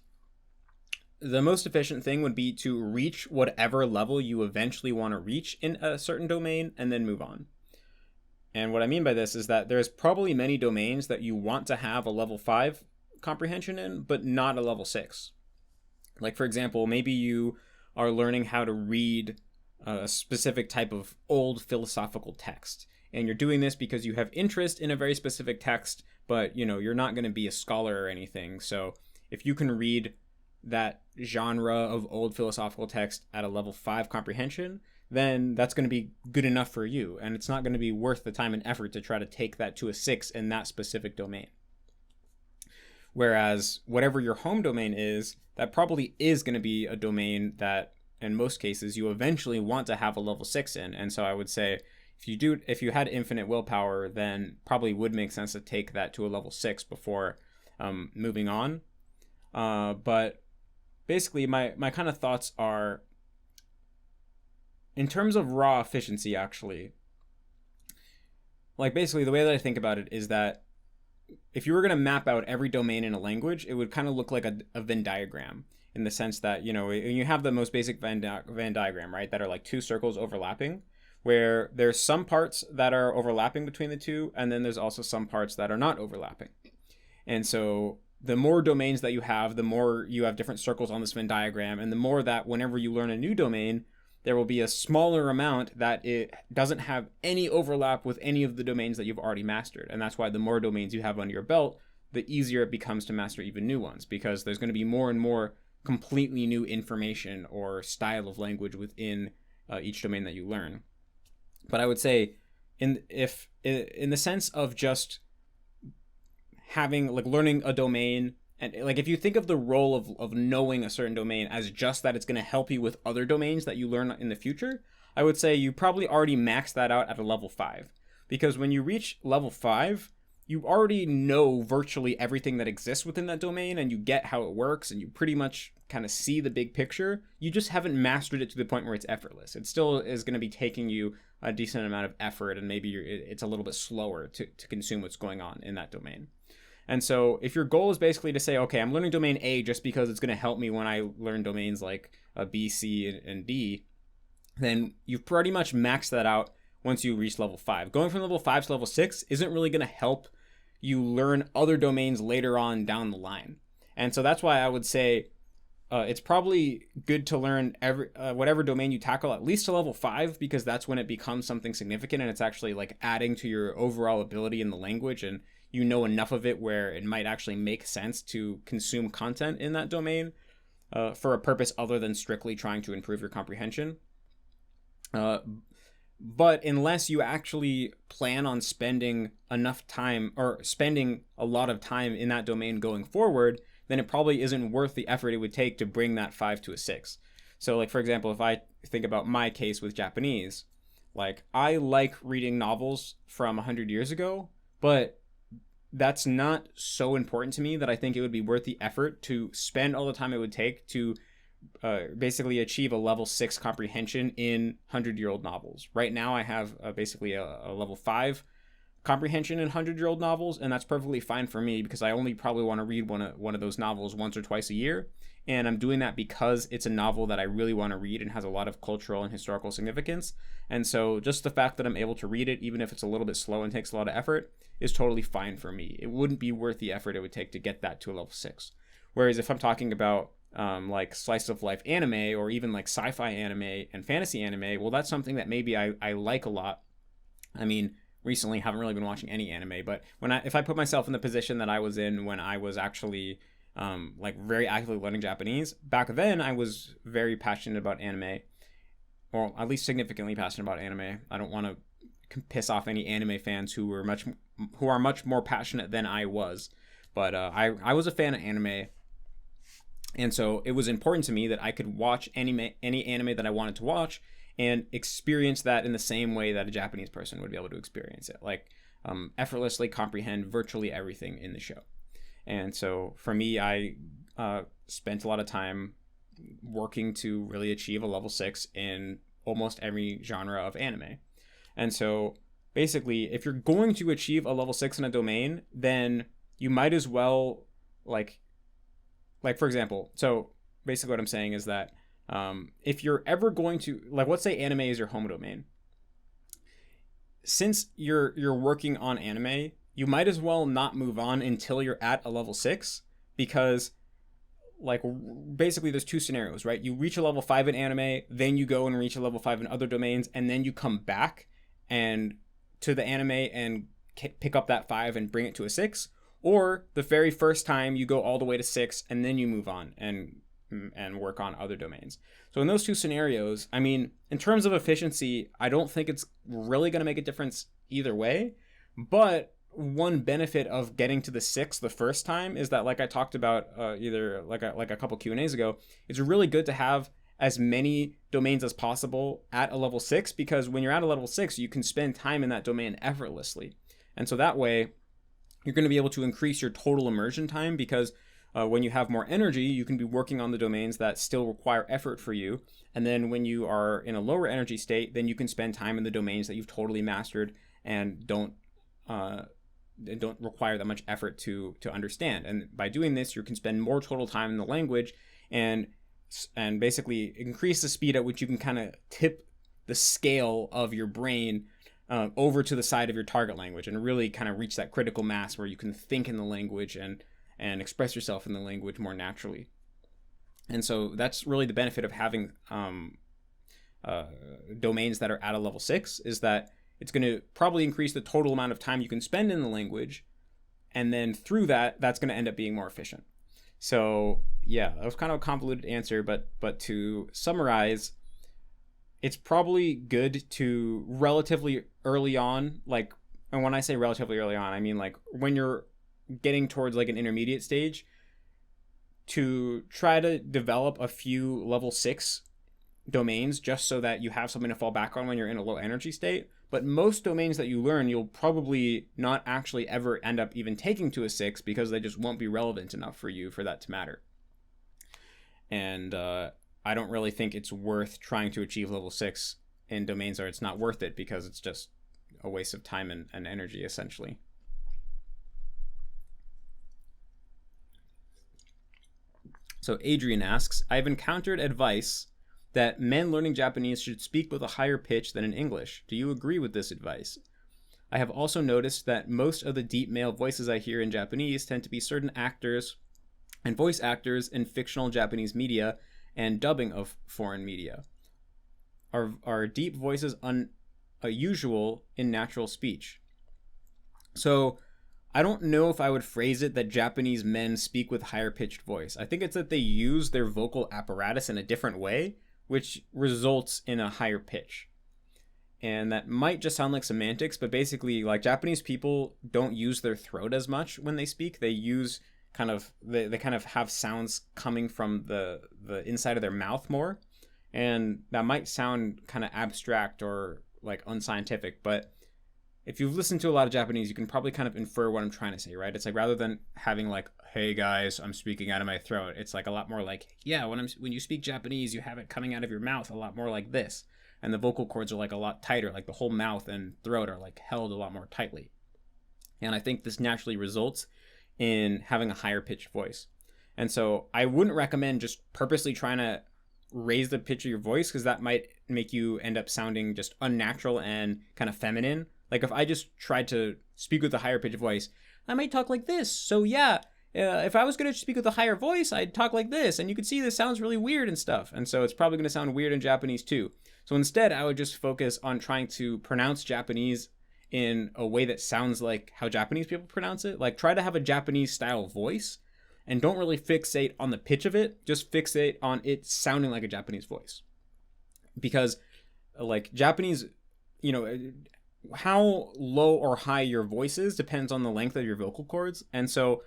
the most efficient thing would be to reach whatever level you eventually want to reach in a certain domain and then move on. And what I mean by this is that there's probably many domains that you want to have a level 5 comprehension in, but not a level 6. Like, for example, maybe you are learning how to read a specific type of old philosophical text, and you're doing this because you have interest in a very specific text, but you're not going to be a scholar or anything. So if you can read that genre of old philosophical text at a level 5 comprehension, then that's going to be good enough for you, and it's not going to be worth the time and effort to try to take that to a 6 in that specific domain. Whereas whatever your home domain is, that probably is going to be a domain that in most cases you eventually want to have a level 6 in. And so I would say if you had infinite willpower, then probably would make sense to take that to a level 6 before moving on. But basically my kind of thoughts are, in terms of raw efficiency, actually, like basically the way that I think about it is that if you were going to map out every domain in a language, it would kind of look like a Venn diagram, in the sense that, you have the most basic Venn diagram, right? That are like two circles overlapping, where there's some parts that are overlapping between the two, and then there's also some parts that are not overlapping. And so the more domains that you have, the more you have different circles on this Venn diagram, and the more that whenever you learn a new domain, there will be a smaller amount that it doesn't have any overlap with any of the domains that you've already mastered. And that's why the more domains you have under your belt, the easier it becomes to master even new ones, because there's going to be more and more completely new information or style of language within each domain that you learn. But I would say in the sense of just having, like, learning a domain And like, if you think of the role of knowing a certain domain as just that it's going to help you with other domains that you learn in the future, I would say you probably already maxed that out at a level 5. Because when you reach level 5, you already know virtually everything that exists within that domain, and you get how it works, and you pretty much kind of see the big picture. You just haven't mastered it to the point where it's effortless. It still is going to be taking you a decent amount of effort, and maybe it's a little bit slower to consume what's going on in that domain. And so if your goal is basically to say, okay, I'm learning domain A just because it's going to help me when I learn domains like B, C, and D, then you've pretty much maxed that out once you reach level 5. Going from level 5 to level 6 isn't really going to help you learn other domains later on down the line. And so that's why I would say it's probably good to learn whatever domain you tackle at least to level 5, because that's when it becomes something significant and it's actually like adding to your overall ability in the language, and you know enough of it where it might actually make sense to consume content in that domain for a purpose other than strictly trying to improve your comprehension. But unless you actually plan on spending enough time or spending a lot of time in that domain going forward, then it probably isn't worth the effort it would take to bring that 5 to a 6. So like, for example, if I think about my case with Japanese, like, I like reading novels from 100 years ago, but that's not so important to me that I think it would be worth the effort to spend all the time it would take to basically achieve a level 6 comprehension in 100-year-old novels. Right now I have basically a level 5 comprehension in 100-year-old novels, and that's perfectly fine for me because I only probably want to read one of those novels once or twice a year, and I'm doing that because it's a novel that I really want to read and has a lot of cultural and historical significance. And so just the fact that I'm able to read it, even if it's a little bit slow and takes a lot of effort, is totally fine for me. It wouldn't be worth the effort it would take to get that to a level 6. Whereas if I'm talking about like slice of life anime, or even like sci-fi anime and fantasy anime, well, that's something that maybe I like a lot. I mean, recently haven't really been watching any anime, but if I put myself in the position that I was in when I was actually like very actively learning Japanese, back then I was very passionate about anime, or at least significantly passionate about anime. I don't want to piss off any anime fans who are much more passionate than I was, but I was a fan of anime. And so it was important to me that I could watch any anime that I wanted to watch and experience that in the same way that a Japanese person would be able to experience it, like effortlessly comprehend virtually everything in the show. And so for me, I spent a lot of time working to really achieve a level 6 in almost every genre of anime. And so basically, if you're going to achieve a level 6 in a domain, then you might as well like for example, so basically what I'm saying is that if you're ever going to, like, let's say anime is your home domain. Since you're working on anime, you might as well not move on until you're at a level 6, because like basically there's two scenarios, right? You reach a level 5 in anime, then you go and reach a level 5 in other domains, and then you come back and to the anime and pick up that 5 and bring it to a 6. Or the very first time you go all the way to 6 and then you move on and work on other domains. So in those two scenarios, I mean, in terms of efficiency, I don't think it's really going to make a difference either way. But one benefit of getting to the 6 the first time is that, like I talked about either like a couple Q&As ago, it's really good to have as many domains as possible at a level 6, because when you're at a level 6, you can spend time in that domain effortlessly. And so that way, you're going to be able to increase your total immersion time, because when you have more energy, you can be working on the domains that still require effort for you. And then when you are in a lower energy state, then you can spend time in the domains that you've totally mastered and don't require that much effort to understand. And by doing this, you can spend more total time in the language and basically increase the speed at which you can kind of tip the scale of your brain over to the side of your target language, and really kind of reach that critical mass where you can think in the language and express yourself in the language more naturally. And so that's really the benefit of having domains that are at a level 6, is that it's going to probably increase the total amount of time you can spend in the language, and then through that's going to end up being more efficient. So yeah, that was kind of a convoluted answer, but to summarize, it's probably good to relatively early on, like, and when I say relatively early on, I mean like when you're getting towards like an intermediate stage, to try to develop a few level 6 domains just so that you have something to fall back on when you're in a low energy state. But most domains that you learn, you'll probably not actually ever end up even taking to a 6 because they just won't be relevant enough for you for that to matter. And I don't really think it's worth trying to achieve level 6 in domains where it's not worth it, because it's just a waste of time and energy, essentially. So Adrian asks, I've encountered advice that men learning Japanese should speak with a higher pitch than in English. Do you agree with this advice? I have also noticed that most of the deep male voices I hear in Japanese tend to be certain actors and voice actors in fictional Japanese media and dubbing of foreign media. Are deep voices unusual in natural speech? So I don't know if I would phrase it that Japanese men speak with higher pitched voice. I think it's that they use their vocal apparatus in a different way, which results in a higher pitch. And that might just sound like semantics, but basically, like, Japanese people don't use their throat as much when they speak. They use they kind of have sounds coming from the inside of their mouth more. And that might sound kind of abstract or like unscientific, but if you've listened to a lot of Japanese, you can probably kind of infer what I'm trying to say, right? It's like, rather than having like, hey guys, I'm speaking out of my throat, it's like a lot more like, yeah, when you speak Japanese, you have it coming out of your mouth a lot more like this. And the vocal cords are like a lot tighter, like the whole mouth and throat are like held a lot more tightly. And I think this naturally results in having a higher pitched voice. And so I wouldn't recommend just purposely trying to raise the pitch of your voice, because that might make you end up sounding just unnatural and kind of feminine. Like, if I just tried to speak with a higher pitch voice, I might talk like this. So yeah, if I was going to speak with a higher voice, I'd talk like this. And you could see this sounds really weird and stuff. And so it's probably going to sound weird in Japanese too. So instead, I would just focus on trying to pronounce Japanese in a way that sounds like how Japanese people pronounce it. Like, try to have a Japanese style voice and don't really fixate on the pitch of it. Just fixate on it sounding like a Japanese voice. Because like Japanese, how low or high your voice is depends on the length of your vocal cords. And so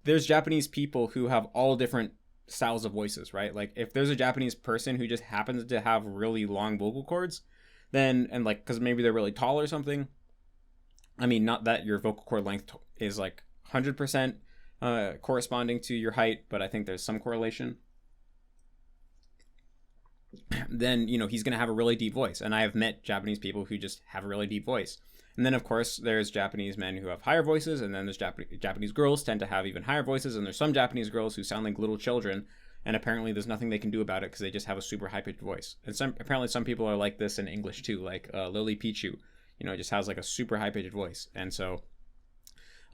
there's Japanese people who have all different styles of voices, right? Like, if there's a Japanese person who just happens to have really long vocal cords, then, and like, because maybe they're really tall or something, I mean, not that your vocal cord length is like 100% corresponding to your height, but I think there's some correlation. Then, he's going to have a really deep voice. And I have met Japanese people who just have a really deep voice. And then, of course, there's Japanese men who have higher voices. And then there's Japanese girls tend to have even higher voices. And there's some Japanese girls who sound like little children. And apparently there's nothing they can do about it because they just have a super high-pitched voice. And apparently some people are like this in English too, like Lily Pichu, just has like a super high-pitched voice. And so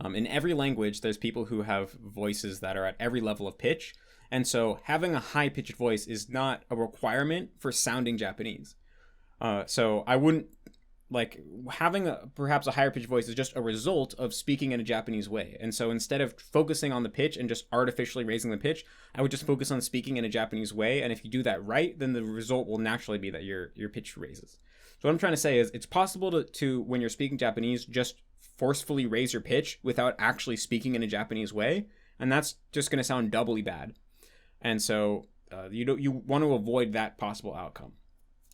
in every language, there's people who have voices that are at every level of pitch. And so having a high-pitched voice is not a requirement for sounding Japanese. So I wouldn't, like, having perhaps a higher-pitched voice is just a result of speaking in a Japanese way. And so instead of focusing on the pitch and just artificially raising the pitch, I would just focus on speaking in a Japanese way. And if you do that right, then the result will naturally be that your pitch raises. So what I'm trying to say is, it's possible to when you're speaking Japanese, just forcefully raise your pitch without actually speaking in a Japanese way. And that's just going to sound doubly bad. And so you want to avoid that possible outcome.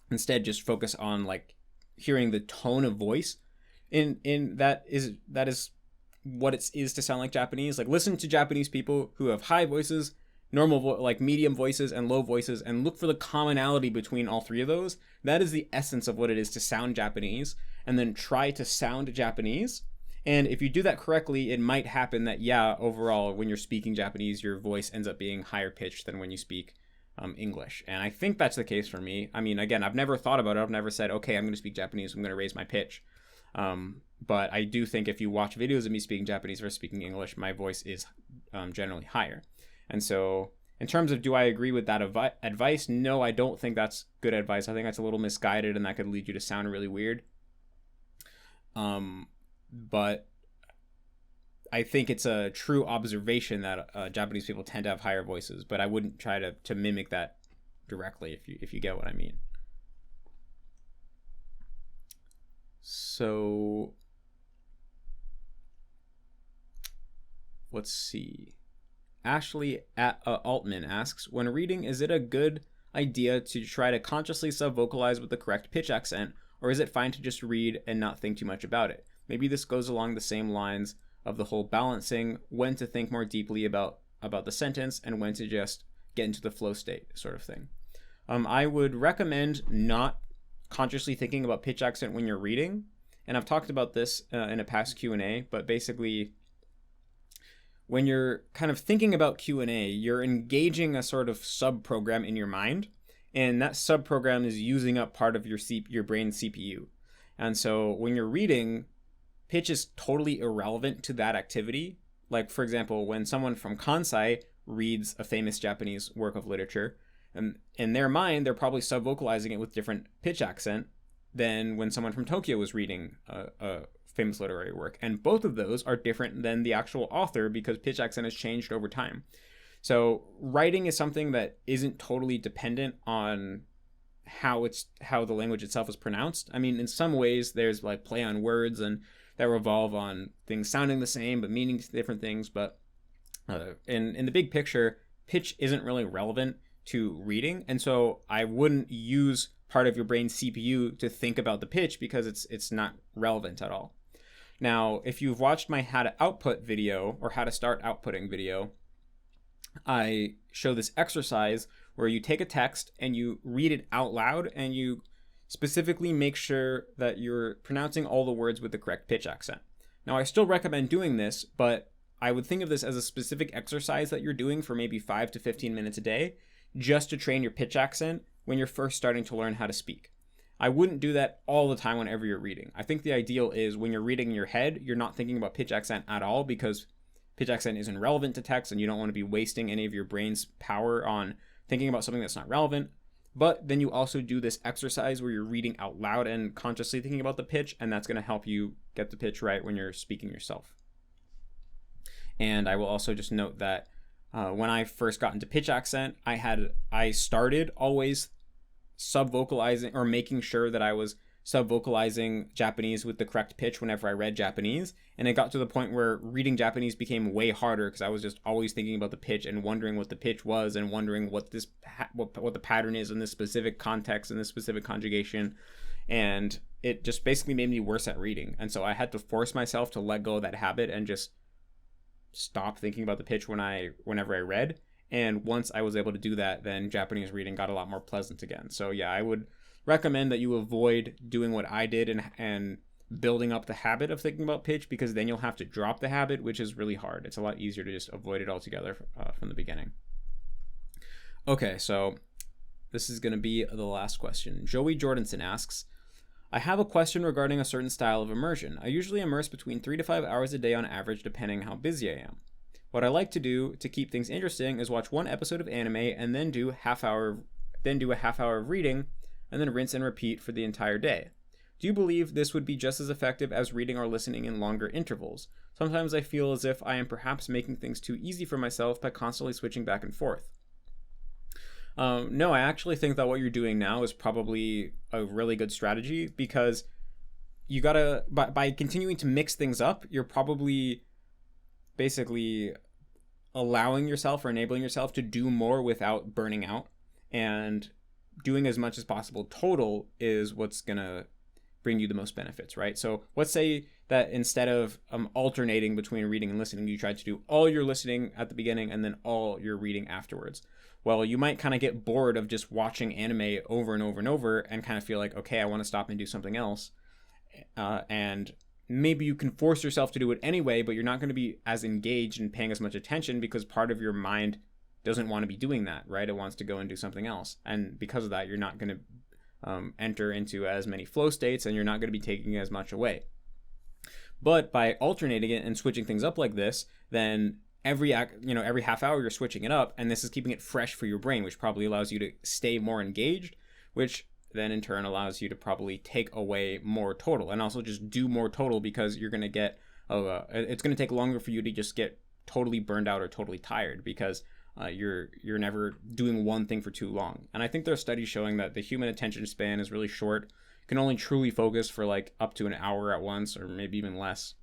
Instead, just focus on like hearing the tone of voice in that is what it is to sound like Japanese. Like, listen to Japanese people who have high voices, like medium voices and low voices, and look for the commonality between all three of those. That is the essence of what it is to sound Japanese, and then try to sound Japanese. And if you do that correctly, it might happen that, yeah, overall, when you're speaking Japanese, your voice ends up being higher pitched than when you speak English. And I think that's the case for me. I mean, again, I've never thought about it. I've never said, okay, I'm going to speak Japanese, I'm going to raise my pitch. But I do think if you watch videos of me speaking Japanese versus speaking English, my voice is generally higher. And so in terms of, do I agree with that advice? No, I don't think that's good advice. I think that's a little misguided, and that could lead you to sound really weird. But I think it's a true observation that Japanese people tend to have higher voices, but I wouldn't try to mimic that directly, if you get what I mean. So let's see. Ashley Altman asks, when reading, is it a good idea to try to consciously subvocalize with the correct pitch accent, or is it fine to just read and not think too much about it? Maybe this goes along the same lines of the whole balancing when to think more deeply about the sentence and when to just get into the flow state sort of thing. I would recommend not consciously thinking about pitch accent when you're reading, and I've talked about this in a past Q&A, but basically when you're kind of thinking about Q&A, you're engaging a sort of sub-program in your mind, and that sub-program is using up part of your brain's CPU. And so when you're reading, pitch is totally irrelevant to that activity. Like, for example, when someone from Kansai reads a famous Japanese work of literature, and in their mind, they're probably subvocalizing it with different pitch accent than when someone from Tokyo was reading a famous literary work. And both of those are different than the actual author because pitch accent has changed over time. So writing is something that isn't totally dependent on how the language itself is pronounced. I mean, in some ways, there's like play on words and that revolve on things sounding the same but meaning different things. But in the big picture, pitch isn't really relevant to reading, and so I wouldn't use part of your brain's CPU to think about the pitch because it's not relevant at all. Now, if you've watched my how to output video or how to start outputting video, I show this exercise where you take a text and you read it out loud and you specifically make sure that you're pronouncing all the words with the correct pitch accent. Now, I still recommend doing this, but I would think of this as a specific exercise that you're doing for maybe 5 to 15 minutes a day, just to train your pitch accent when you're first starting to learn how to speak. I wouldn't do that all the time whenever you're reading. I think the ideal is when you're reading in your head, you're not thinking about pitch accent at all because pitch accent isn't relevant to text and you don't want to be wasting any of your brain's power on thinking about something that's not relevant. But then you also do this exercise where you're reading out loud and consciously thinking about the pitch, and that's going to help you get the pitch right when you're speaking yourself. And I will also just note that when I first got into pitch accent, I started always subvocalizing or making sure that I was subvocalizing Japanese with the correct pitch whenever I read Japanese, and it got to the point where reading Japanese became way harder because I was just always thinking about the pitch and wondering what the pitch was and wondering what the pattern is in this specific context and this specific conjugation, and it just basically made me worse at reading. And so I had to force myself to let go of that habit and just stop thinking about the pitch whenever I read. And once I was able to do that, then Japanese reading got a lot more pleasant again. So yeah, I would recommend that you avoid doing what I did and building up the habit of thinking about pitch, because then you'll have to drop the habit, which is really hard. It's a lot easier to just avoid it altogether from the beginning. Okay, so this is going to be the last question. Joey Jordanson asks, I have a question regarding a certain style of immersion. I usually immerse between 3 to 5 hours a day on average, depending how busy I am. What I like to do to keep things interesting is watch one episode of anime and then do a half hour of reading, and then rinse and repeat for the entire day. Do you believe this would be just as effective as reading or listening in longer intervals? Sometimes I feel as if I am perhaps making things too easy for myself by constantly switching back and forth. No, I actually think that what you're doing now is probably a really good strategy, because you gotta, by continuing to mix things up, you're probably basically allowing yourself or enabling yourself to do more without burning out, and doing as much as possible total is what's gonna bring you the most benefits, right? So let's say that instead of alternating between reading and listening, you try to do all your listening at the beginning and then all your reading afterwards. Well, you might kind of get bored of just watching anime over and over and over and kind of feel like, okay, I want to stop and do something else. And maybe you can force yourself to do it anyway, but you're not going to be as engaged and paying as much attention because part of your mind doesn't want to be doing that, right? It wants to go and do something else. And because of that, you're not going to enter into as many flow states, and you're not going to be taking as much away. But by alternating it and switching things up like this, then every half hour you're switching it up, and this is keeping it fresh for your brain, which probably allows you to stay more engaged, which then in turn allows you to probably take away more total, and also just do more total, because you're going to get it's going to take longer for you to just get totally burned out or totally tired, because you're never doing one thing for too long. And I think there are studies showing that the human attention span is really short. You can only truly focus for like up to an hour at once, or maybe even less.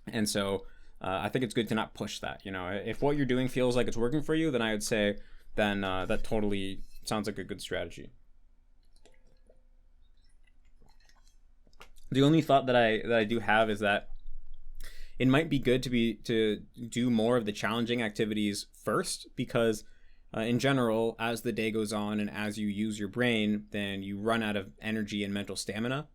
And so I think it's good to not push that. You know, if what you're doing feels like it's working for you, then I would say then that totally sounds like a good strategy. The only thought that I do have is that it might be good to do more of the challenging activities first, because in general, as the day goes on and as you use your brain, then you run out of energy and mental stamina.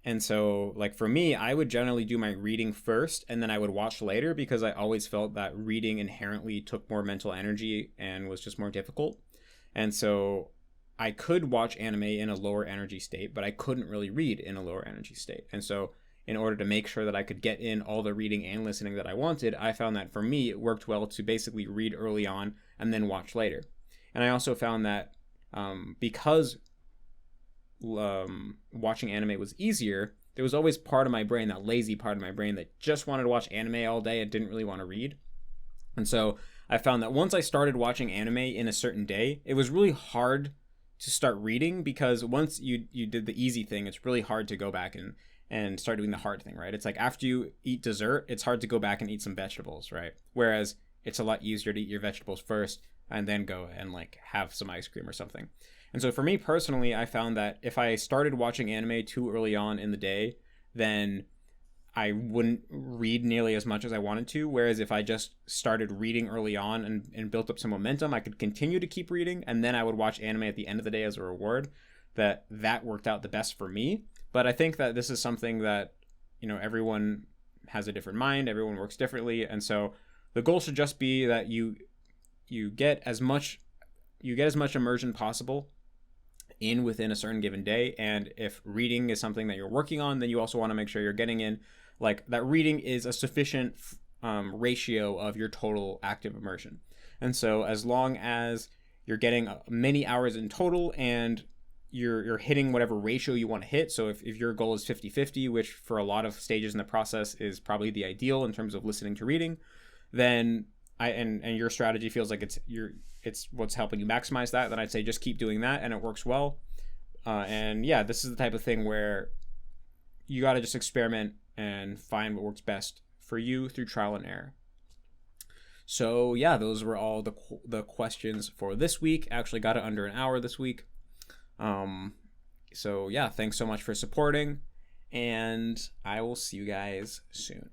And so, like for me, I would generally do my reading first and then I would watch later, because I always felt that reading inherently took more mental energy and was just more difficult. And so I could watch anime in a lower energy state, but I couldn't really read in a lower energy state. And so in order to make sure that I could get in all the reading and listening that I wanted, I found that for me, it worked well to basically read early on and then watch later. And I also found that because watching anime was easier, there was always part of my brain, that lazy part of my brain, that just wanted to watch anime all day and didn't really want to read. And so I found that once I started watching anime in a certain day, it was really hard to start reading, because once you did the easy thing, it's really hard to go back and start doing the hard thing, right? It's like after you eat dessert, it's hard to go back and eat some vegetables, right? Whereas it's a lot easier to eat your vegetables first and then go and like have some ice cream or something. And so for me personally, I found that if I started watching anime too early on in the day, then I wouldn't read nearly as much as I wanted to. Whereas if I just started reading early on and built up some momentum, I could continue to keep reading, and then I would watch anime at the end of the day as a reward. That worked out the best for me. But I think that this is something that, you know, everyone has a different mind, everyone works differently, and so the goal should just be that you get as much immersion possible within a certain given day. And if reading is something that you're working on, then you also want to make sure you're getting in, like, that reading is a sufficient ratio of your total active immersion. And so as long as you're getting many hours in total and you're hitting whatever ratio you want to hit. So if your goal is 50-50, which for a lot of stages in the process is probably the ideal in terms of listening to reading, then and your strategy feels like it's what's helping you maximize that, then I'd say just keep doing that, and it works well. And yeah, this is the type of thing where you got to just experiment and find what works best for you through trial and error. So yeah, those were all the questions for this week. Actually got it under an hour this week. So yeah, thanks so much for supporting, and I will see you guys soon.